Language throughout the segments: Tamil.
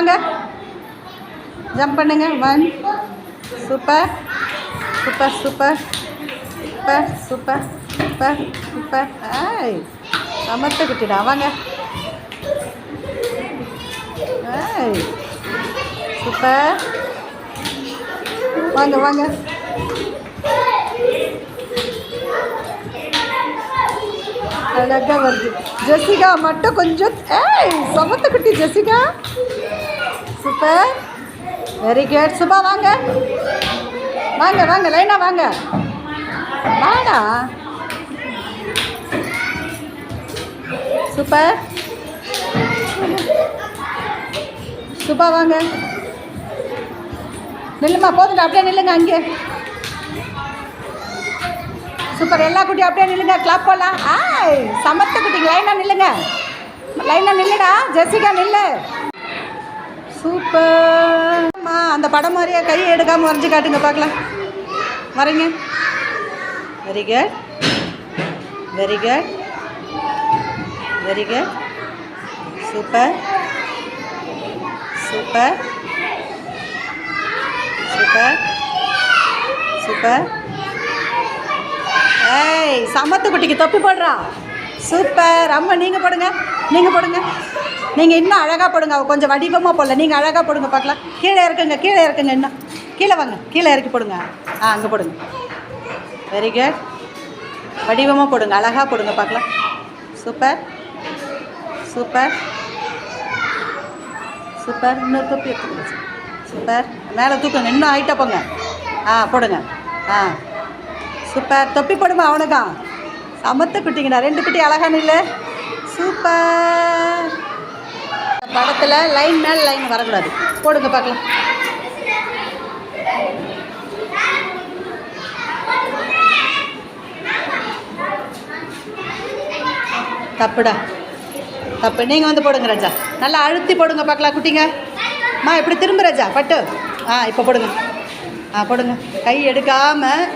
வாங்க, ஜம்ப் பண்ணுங்க. 1. Super super super super super super super. ஏய் சமத்தை குட்டிடா, வாங்க. ஏய் சூப்பர், வாங்க வாங்க. அழகாக வருது. ஜெசிகா மட்டும் கொஞ்சம். ஏய் சமத்தை குட்டி Jessica, super, very good. Subha வாங்க வாங்க வாங்க, லைனா வாங்க, வாடா. சூப்பர் சுபா வாங்க. நில்லுமா, போதுண்டா, அப்படியே நில்லுங்க அங்கே. சூப்பர், எல்லா குட்டியும் அப்படியே நில்லுங்க, கிளாப் போடலாம். ஆய் சமத்த குட்டிங்க, லைனாக நில்லுங்க, லைனாக நில்லுடா. ஜெசிகா நில்லு. சூப்பர். அந்த படம் மாதிரியே கையை எடுக்காமல் வரைஞ்சி காட்டுங்க பார்க்கலாம். வரீங்க. Very good very good very good. Super super super super. ஏய் சமத்து குட்டிக்கு தொப்பி போடுறா. சூப்பர். அம்மா நீங்கள் போடுங்க, நீங்கள் போடுங்க, நீங்கள் இன்னும் அழகாக போடுங்க. அவள் கொஞ்சம் வடிவமாக போடல, நீங்கள் அழகாக போடுங்க பார்க்கலாம். கீழே இறக்குங்க, கீழே இறக்குங்க, இன்னும் கீழே வாங்க, கீழே இறக்கி போடுங்க. அங்கே போடுங்க. Very good. வடிவமாக போடுங்க, அழகாக போடுங்க பார்க்கலாம். Super super super. இன்னொரு தொப்பி எடுத்துக்கோங்க. சூப்பர். மேலே தூக்குங்க, இன்னும் ஹைட்டாக போங்க. போடுங்க. சூப்பர். தொப்பி போடுமா அவனுக்கா. சமத்த குட்டிங்கண்ணா, 2 குட்டி அழகான இல்லை. சூப்பர். படத்தில் லைன் மேலே லைன் வரக்கூடாது. போடுங்க பார்க்கலாம். தப்புடா, தப்பு. நீங்கள் வந்து போடுங்க ராஜா, நல்லா அழுத்தி போடுங்க பார்க்கலாம் குட்டிங்க. இப்படி திரும்ப ராஜா, பட்டு. இப்போ போடுங்க. போடுங்க. கை எடுக்காமல்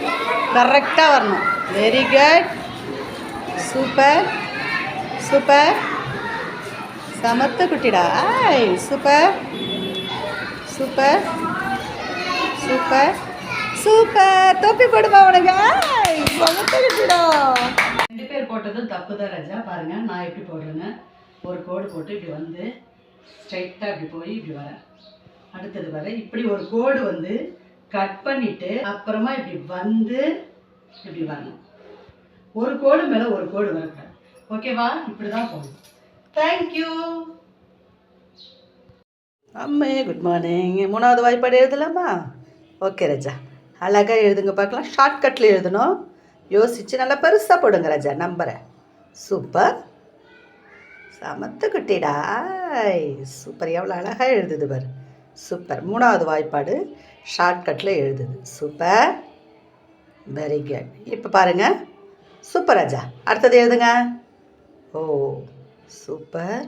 கரெக்டாக வரணும். Very good. Super super. சமத்த குட்டிடா. ஆய் சூப்பர் சூப்பர் சூப்பர் சூப்பர். தொப்பி போடுமா உனக்கு. ஆய் சமத்த குட்டிடா. 2 பேர் போட்டதும் தப்பு தான் ராஜா. பாருங்கள் நான் எப்படி போடுறேன்னு. ஒரு கோடு போட்டு இப்படி வந்து ஸ்ட்ரைட்டாக இப்படி போய் இப்படி வரேன். அடுத்தது வர இப்படி ஒரு கோடு வந்து கட் பண்ணிவிட்டு அப்புறமா இப்படி வந்து இப்படி வரணும். ஒரு கோடு மேலே ஒரு கோடு வரக்கூடாது. ஓகேவா? இப்படி தான் போகணும். தேங்க்யூ. அம்மே குட் மார்னிங். 3வது வாய்ப்பாடு எழுதலாமா? ஓகே ராஜா, அழகாக எழுதுங்க பார்க்கலாம். ஷார்ட்கட்டில் எழுதணும். யோசித்து நல்லா பெருசாக போடுங்க ராஜா நம்பரை. சூப்பர். சமத்து குட்டிடா. சூப்பர். எவ்வளோ அழகாக எழுதுது பாரு. சூப்பர். 3வது வாய்ப்பாடு ஷார்ட்கட்டில் எழுதுது. சூப்பர். Very good. இப்போ பாருங்கள். சூப்பர் ராஜா. அடுத்தது எழுதுங்க. ஓ சூப்பர்.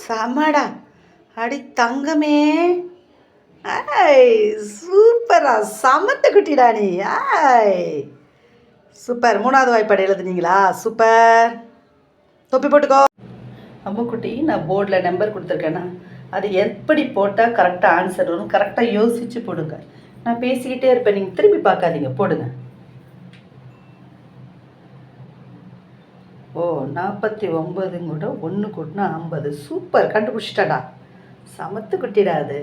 சமடா. அடி தங்கமே. சூப்பரா. சமத்து குட்டிடா நீ. சூப்பர். 3வது வாய்ப்பாடு எழுதுனீங்களா? சூப்பர். தொப்பி போட்டுக்கோ. அம்முக்குட்டி, நான் போர்டில் நம்பர் கொடுத்துருக்கேன்னா அது எப்படி போட்டால் கரெக்டாக ஆன்சர் வரும், கரெக்டாக யோசித்து போடுங்க. நான் பேசிக்கிட்டே இருப்பேன், நீங்கள் திரும்பி பார்க்காதீங்க, போடுங்க. ஓ 49 கூட 1 கூட்டினா 50. சூப்பர். கண்டுபிடிச்சிட்டாடா. சமத்து குட்டிடா அது.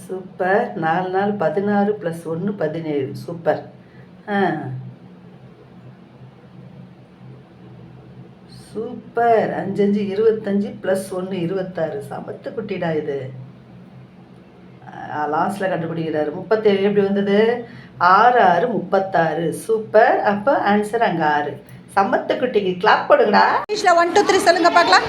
சூப்பர். 4 4 16 + 1 17. சூப்பர். சூப்பர். 5 5 25 + 1 26. சமத்து குட்டிடா இது. லாஸ்ட்டில் கண்டுபிடிக்கிறாரு. 37 எப்படி வந்தது? 6 6 36. சூப்பர். அப்போ ஆன்சர் அங்கே 6. சமத்து குட்டிக்கு கிளாப் போடுங்கடா. இங்கிலீஷில் 1 2 3 சொல்லுங்க பார்க்கலாம்.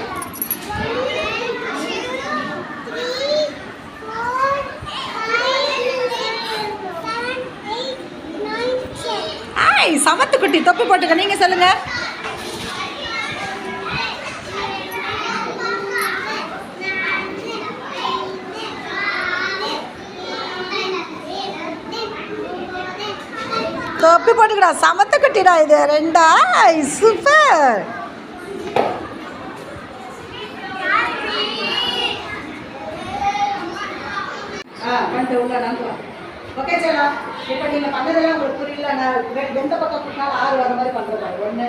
சமத்து குட்டி தொப்பி போட்டுக்க. நீங்க சொல்லுங்க. தொப்பி போட்டுக்கடா. சமத்து குட்டிடா இது. 2. சூப்பர். வந்துட்டு உள்ள நம்புறோம். ஓகே செல்லம், இப்போ நீங்கள் பண்ணதெல்லாம் உங்களுக்கு புரியல. நான் எந்த பக்கம் கூட்டினாலும் 6 வர மாதிரி பண்ணுறேன். 1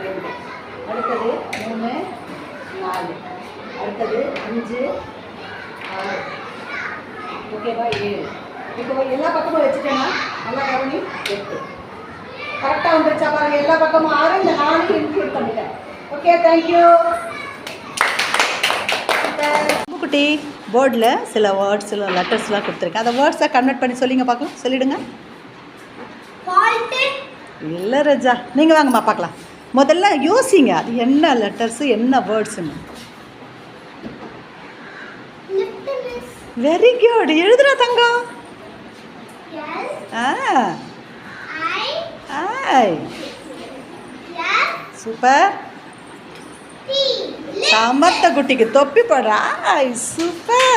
2, அடுத்தது 3 4, அடுத்தது 5 6, ஓகேவா 7. இப்போ எல்லா பக்கமும் வச்சுட்டேன்னா நல்லா கவனி 8. கரெக்டாக வந்துருச்சா பாருங்க. எல்லா பக்கமும் 6, இந்த 4 இன்க்ளூட் பண்ணிட்டேன். Okay, thank you. குட்டி போர்டில் சில வேர்ட்ஸ் சில லெட்டர்ஸ்லாம் கொடுத்துருக்கேன். அந்த வேர்ட்ஸை கன்வெர்ட் பண்ணி சொல்லிங்க பார்க்கலாம். சொல்லிவிடுங்க. இல்லை ரஜா, நீங்கள் வாங்கம்மா பார்க்கலாம். முதல்ல யோசிங்க, அது என்ன லெட்டர்ஸு என்ன வேர்ட்ஸுன்னு. Very good. எழுதுறா தங்கம். சூப்பர். சமத்த குட்டிக்கு தொப்பி போடுறா. சூப்பர்.